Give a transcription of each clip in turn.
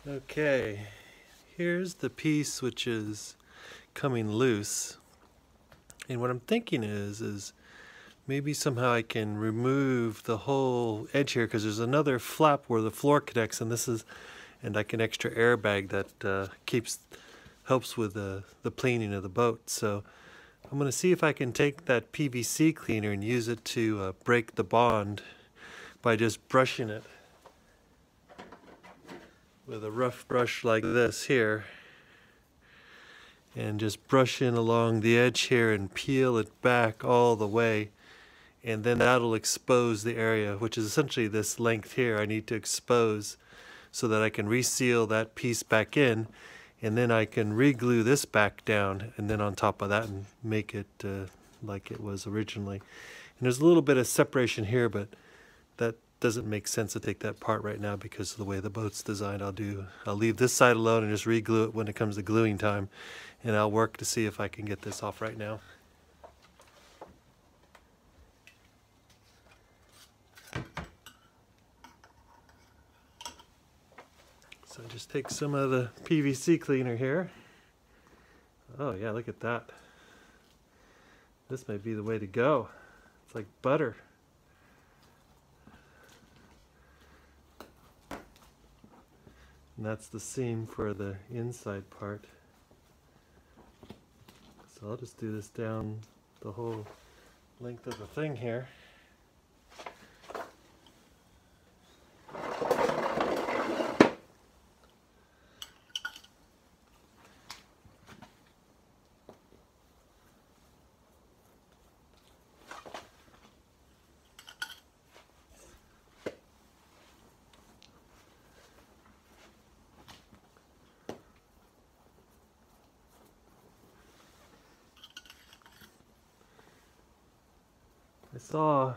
Okay, here's the piece which is coming loose, and what I'm thinking is maybe somehow I can remove the whole edge here, because there's another flap where the floor connects, and this is like an extra airbag that helps with the planing of the boat. So I'm going to see if I can take that PVC cleaner and use it to break the bond by just brushing it with a rough brush like this here, and just brush in along the edge here and peel it back all the way, and then that'll expose the area, which is essentially this length here I need to expose so that I can reseal that piece back in, and then I can re-glue this back down and then on top of that and make it like it was originally. And there's a little bit of separation here, but that doesn't make sense to take that part right now because of the way the boat's designed. I'll leave this side alone and just re-glue it when it comes to gluing time, and I'll work to see if I can get this off right now. So just take some of the PVC cleaner here. Oh yeah, look at that. This may be the way to go. It's like butter. And that's the seam for the inside part. So I'll just do this down the whole length of the thing here. I saw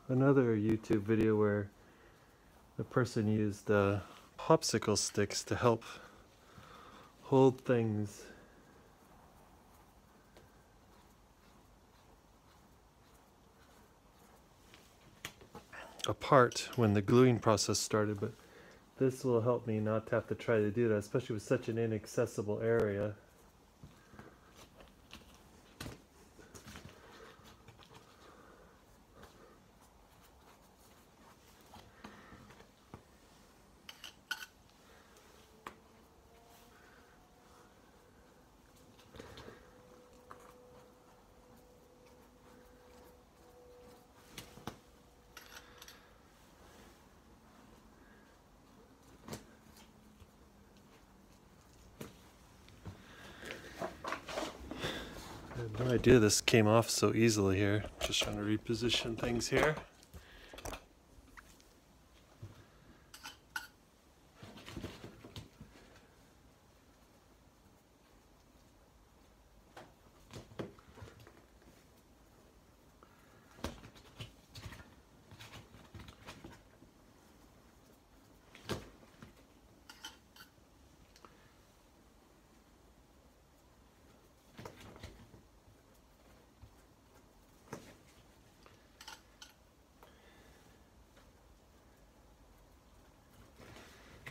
another YouTube video where the person used popsicle sticks to help hold things apart when the gluing process started, but this will help me not to have to try to do that, especially with such an inaccessible area. I had no idea this came off so easily here. Just trying to reposition things here.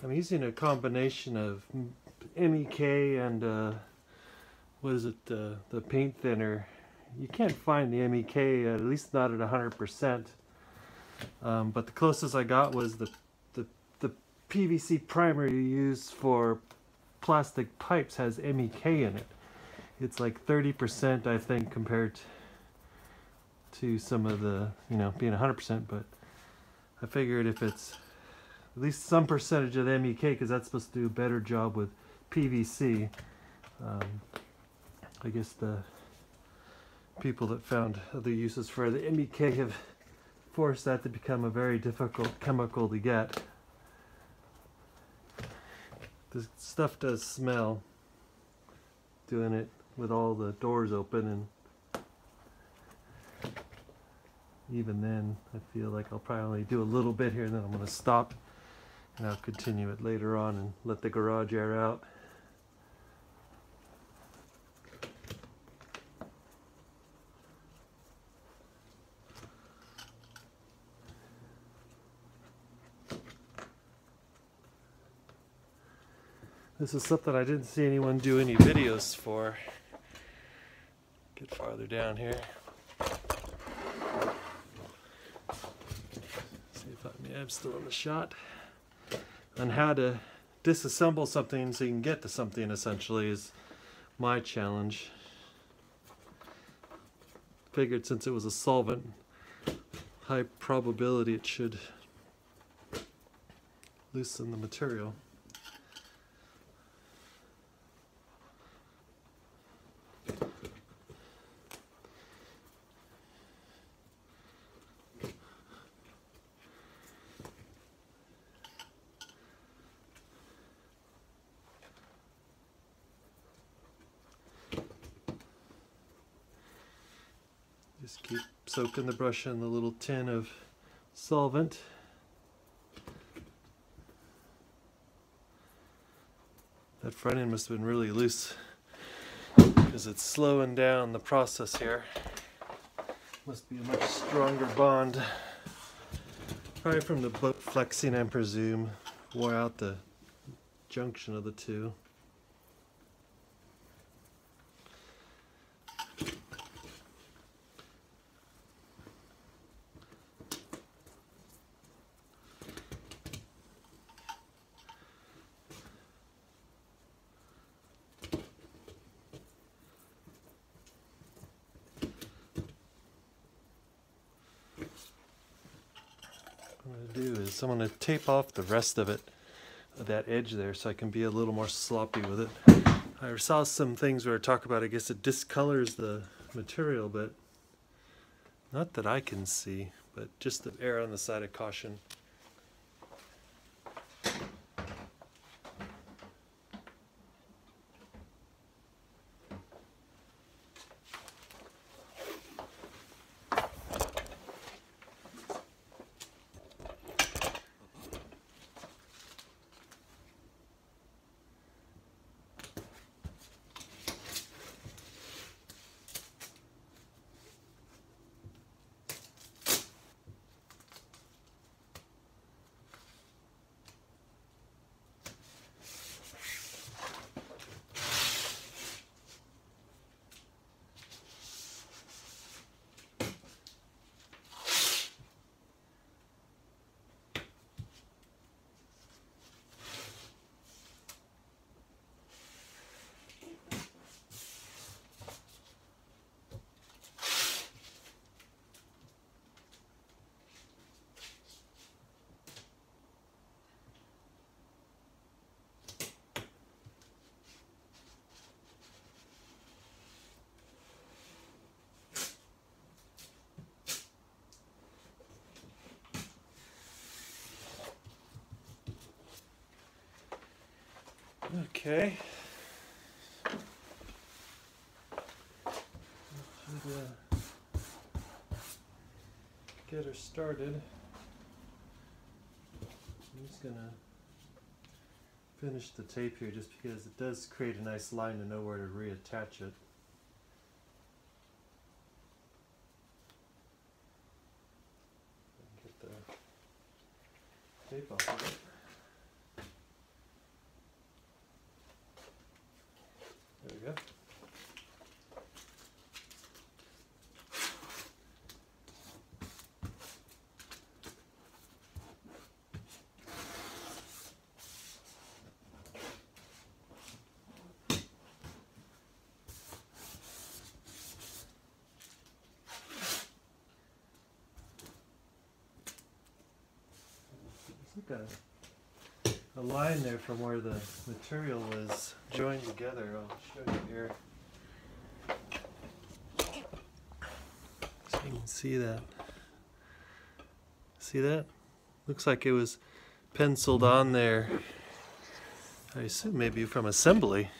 I'm using a combination of MEK and what is it, the paint thinner. You can't find the MEK, at least not at 100%. But the closest I got was the PVC primer you use for plastic pipes has MEK in it. It's like 30%, I think, compared to some of the, being 100%. But I figured if it's at least some percentage of the MEK, because that's supposed to do a better job with PVC. I guess the people that found other uses for the MEK have forced that to become a very difficult chemical to get. This stuff does smell, doing it with all the doors open, and even then I feel like I'll probably only do a little bit here and then I'm going to stop. And I'll continue it later on and let the garage air out. This is something I didn't see anyone do any videos for. Get farther down here. See if I'm still in the shot. On how to disassemble something so you can get to something, essentially, is my challenge. Figured since it was a solvent, high probability it should loosen the material. Just keep soaking the brush in the little tin of solvent. That front end must have been really loose because it's slowing down the process here. Must be a much stronger bond. Probably from the boat flexing, I presume. Wore out the junction of the two. What I'm going to do is I'm going to tape off the rest of it, that edge there, so I can be a little more sloppy with it. I saw some things where I talk about, I guess it discolors the material, but not that I can see, but just to err on the side of caution. Okay. Should, get her started. I'm just gonna finish the tape here just because it does create a nice line to know where to reattach it. Get the tape off of it. There we go. There's like a line there from where the material was joined together. I'll show you here. So you can see that. See that? Looks like it was penciled on there. I assume maybe from assembly.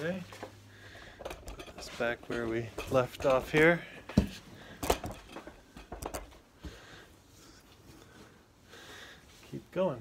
Okay, put this back where we left off here. Keep going.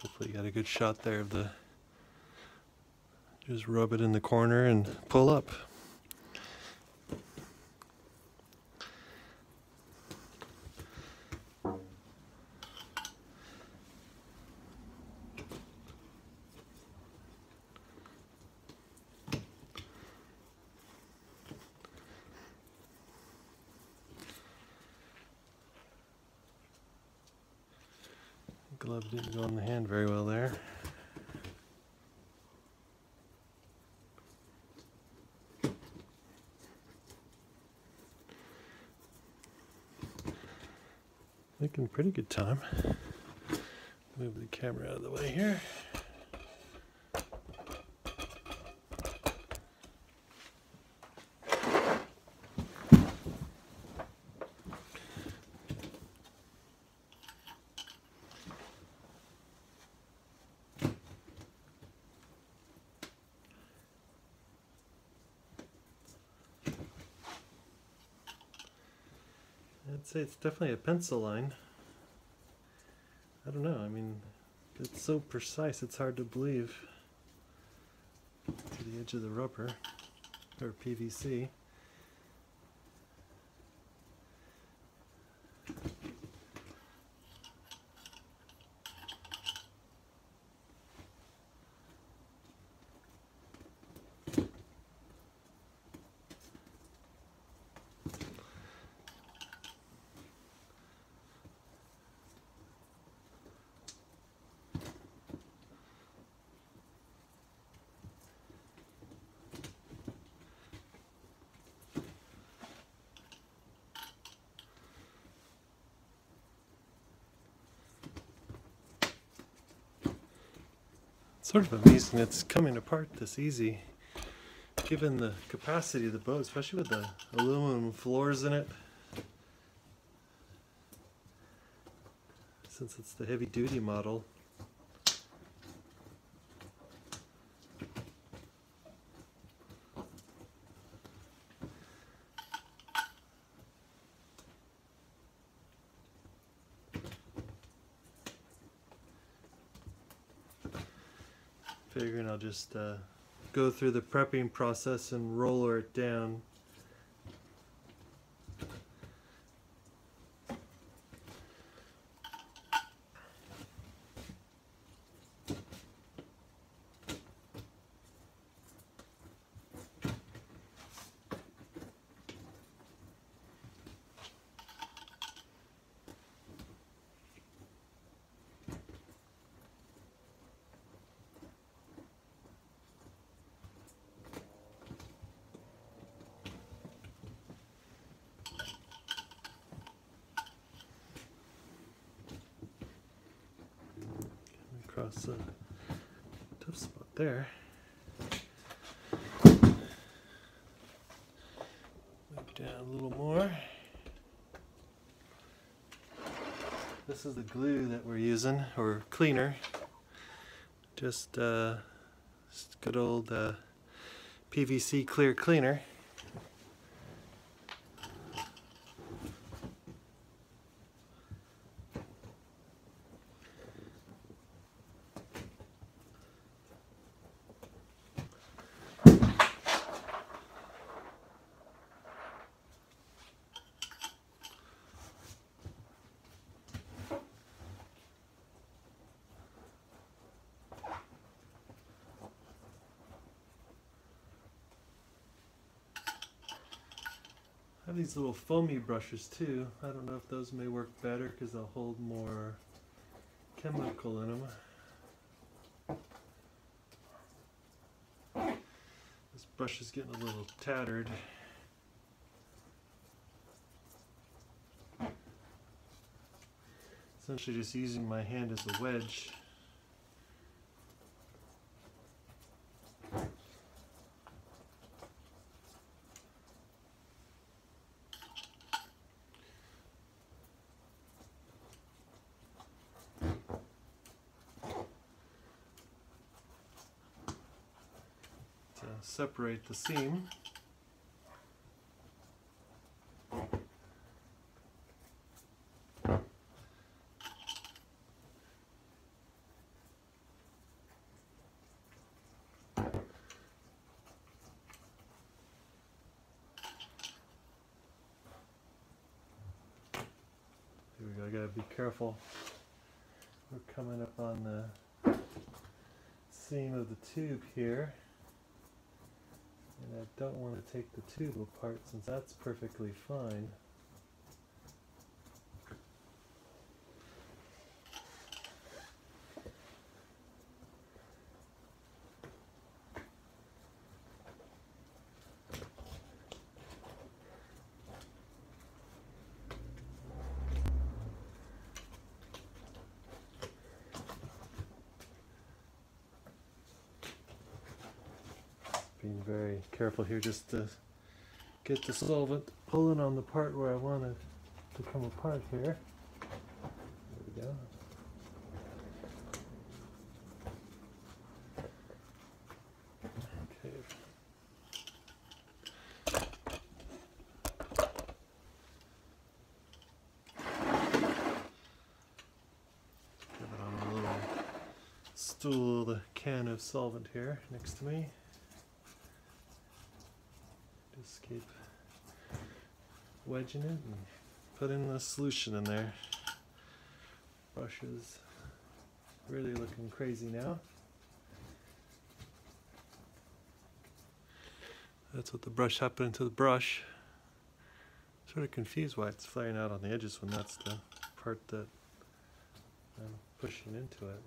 Hopefully you got a good shot there of the, just rub it in the corner and pull up. Glove didn't go on the hand very well there. Making pretty good time. Move the camera out of the way here. I'd say it's definitely a pencil line. I don't know, I mean, it's so precise it's hard to believe to the edge of the rubber, or PVC. Sort of amazing it's coming apart this easy, given the capacity of the boat, especially with the aluminum floors in it. Since it's the heavy duty model. Figuring I'll just go through the prepping process and roller it down. Across a tough spot there. Move down a little more. This is the glue that we're using, or cleaner. Just good old PVC clear cleaner. I have these little foamy brushes too. I don't know if those may work better because they'll hold more chemical in them. brush is getting a little tattered. Essentially just using my hand as a wedge. To separate the seam. Here we go, I gotta be careful. We're coming up on the seam of the tube here. And I don't want to take the tube apart since that's perfectly fine. Being very careful here just to get the solvent pulling on the part where I want it to come apart here. There we go. Okay. Put it on a little stool, the can of solvent here next to me. Just keep wedging it and putting the solution in there. Brush is really looking crazy now. That's what the brush happened to the brush. Sort of confused why it's flaring out on the edges when that's the part that I'm pushing into it.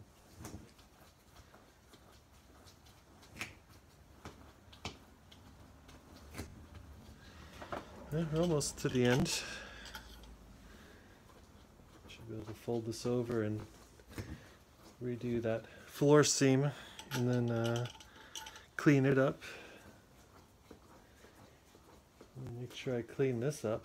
We're almost to the end. Should be able to fold this over and redo that floor seam and then clean it up. And make sure I clean this up.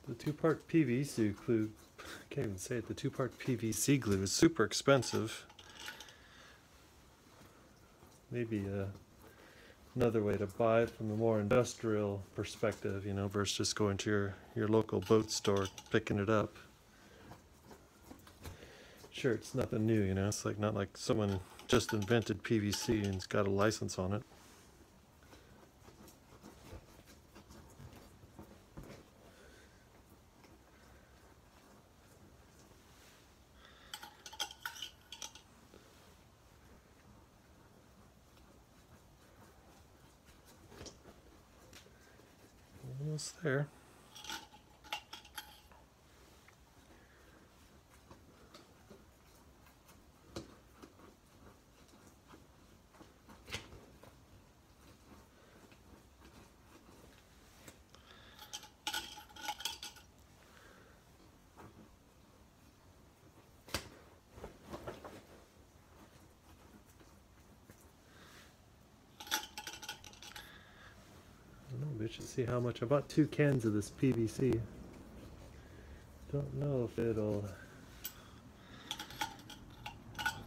The two-part PVC glue, I can't even say it, the two-part PVC glue is super expensive. Maybe another way to buy it from a more industrial perspective, you know, versus just going to your local boat store, picking it up. Sure, it's nothing new, you know, it's like not like someone just invented PVC and's got a license on it. Almost there. We should see how much. I bought 2 cans of this PVC. Don't know if it'll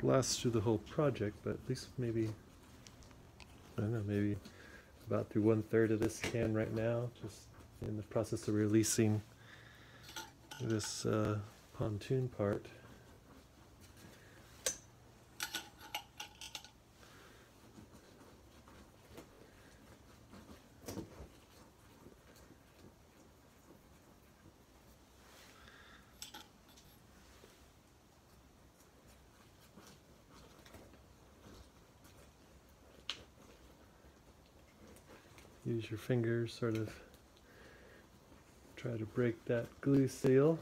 last through the whole project, but at least maybe, I don't know, maybe about through 1/3 of this can right now. Just in the process of releasing this pontoon part. use your fingers, sort of try to break that glue seal.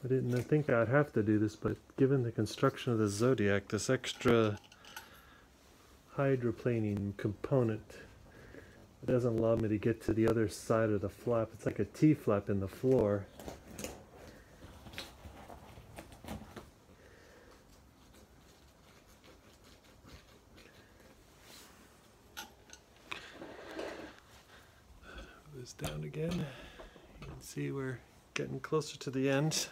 I didn't think I'd have to do this, but given the construction of the Zodiac, this extra hydroplaning component, it doesn't allow me to get to the other side of the flap. It's like a T-flap in the floor. This down again. You can see we're getting closer to the end.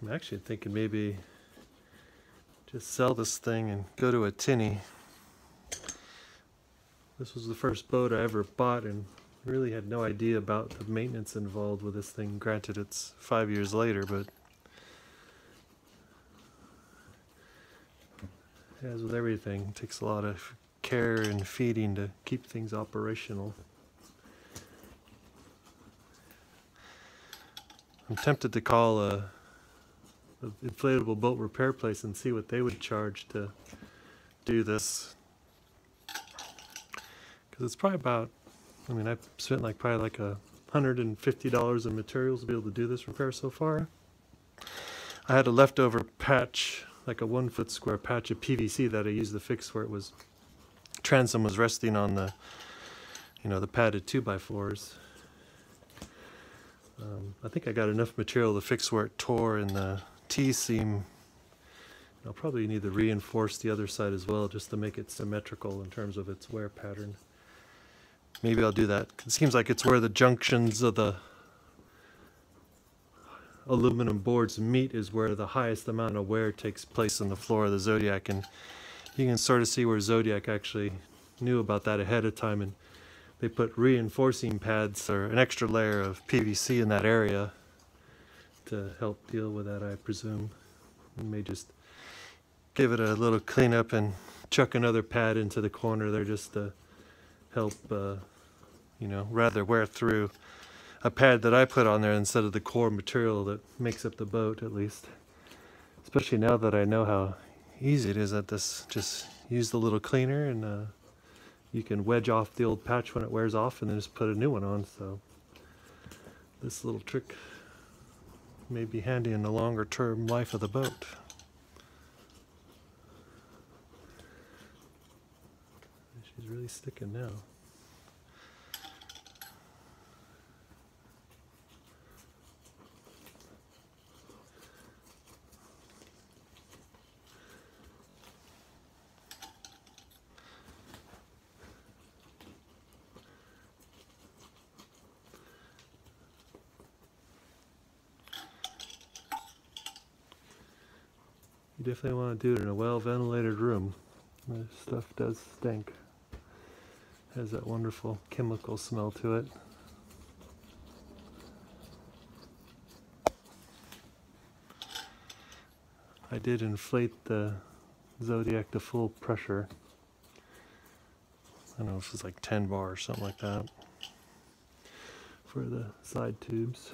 I'm actually thinking maybe just sell this thing and go to a tinny. This was the first boat I ever bought and really had no idea about the maintenance involved with this thing. Granted, it's 5 years later, but as with everything, it takes a lot of care and feeding to keep things operational. I'm tempted to call a inflatable boat repair place and see what they would charge to do this, because it's probably about, I mean, I've spent probably like $150 in materials to be able to do this repair so far. I had a leftover patch, like a 1 foot square patch of PVC that I used to fix where it was, transom was resting on the, the padded 2x4s. I think I got enough material to fix where it tore in the T-seam. I'll probably need to reinforce the other side as well just to make it symmetrical in terms of its wear pattern. Maybe I'll do that. It seems like it's where the junctions of the aluminum boards meet is where the highest amount of wear takes place on the floor of the Zodiac, and you can sort of see where Zodiac actually knew about that ahead of time, and they put reinforcing pads or an extra layer of PVC in that area to help deal with that, I presume. You may just give it a little cleanup and chuck another pad into the corner there just to help, rather wear through a pad that I put on there instead of the core material that makes up the boat, at least. Especially now that I know how easy it is at this. Just use the little cleaner and you can wedge off the old patch when it wears off and then just put a new one on. So this little trick may be handy in the longer term life of the boat. She's really sticking now. You definitely want to do it in a well-ventilated room. This stuff does stink. Has that wonderful chemical smell to it. I did inflate the Zodiac to full pressure. I don't know if it's like 10 bar or something like that for the side tubes.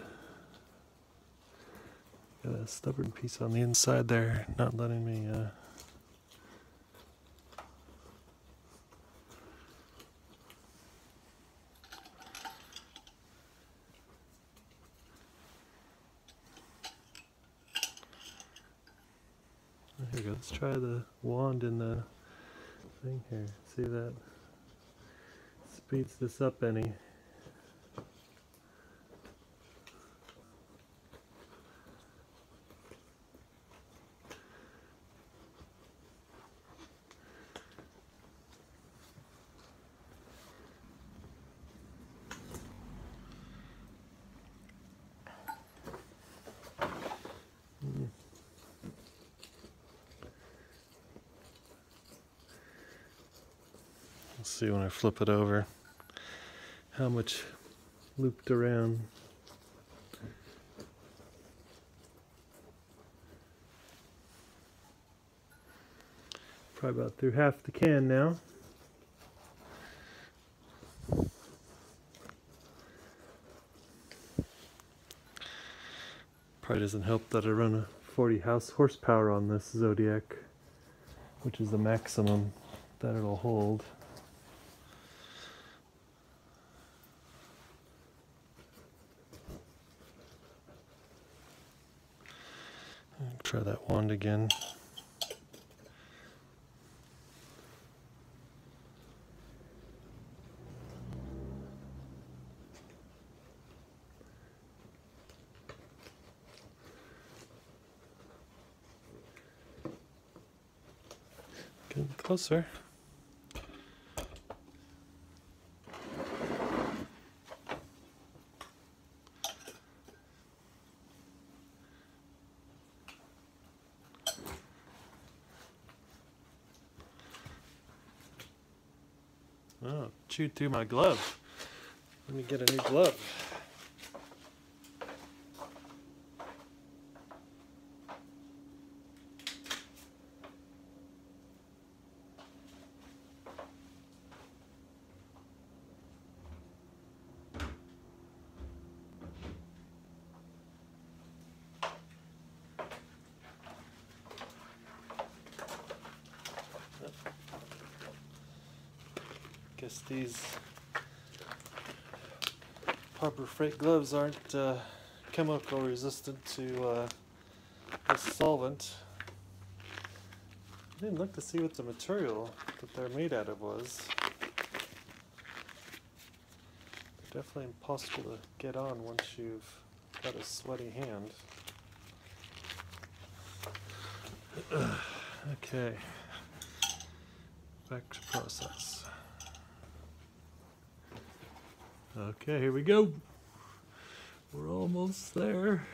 Got a stubborn piece on the inside there, not letting me Here we go. Let's try the wand in the thing here. See that speeds this up any. Let's see when I flip it over how much looped around. Probably about through half the can now. Probably doesn't help that I run a 40 horsepower on this Zodiac, which is the maximum that it'll hold. Try that wand again. Getting closer. Oh, chewed through my glove. Let me get a new glove. Guess these Harbor Freight gloves aren't chemical resistant to this solvent. I didn't look to see what the material that they're made out of was. They're definitely impossible to get on once you've got a sweaty hand. Okay, back to process. Okay, here we go. We're almost there.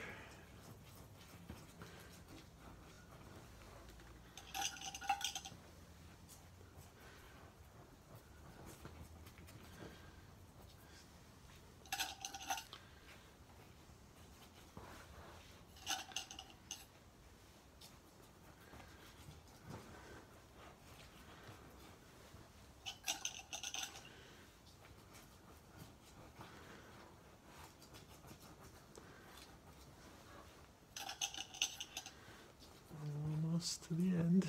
Almost to the end.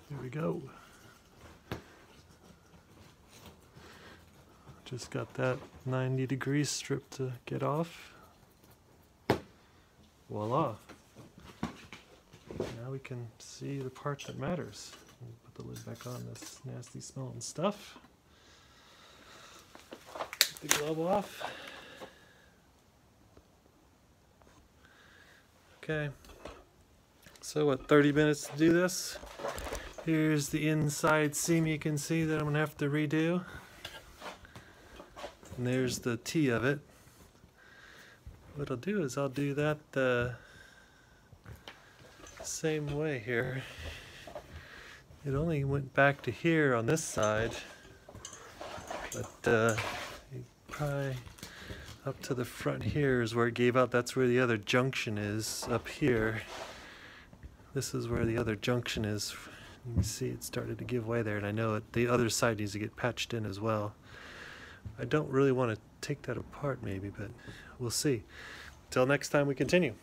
Here we go. Just got that 90-degree strip to get off. Voila. Now we can see the part that matters. Put the lid back on this nasty smelling stuff. Take the glove off. Okay. So what, 30 minutes to do this? Here's the inside seam you can see that I'm gonna have to redo. And there's the T of it. What I'll do is I'll do that same way here. It only went back to here on this side, but probably up to the front here is where it gave out. That's where the other junction is, up here. This is where the other junction is. You can see it started to give way there, and I know the other side needs to get patched in as well. I don't really want to take that apart maybe, but we'll see. Till next time we continue.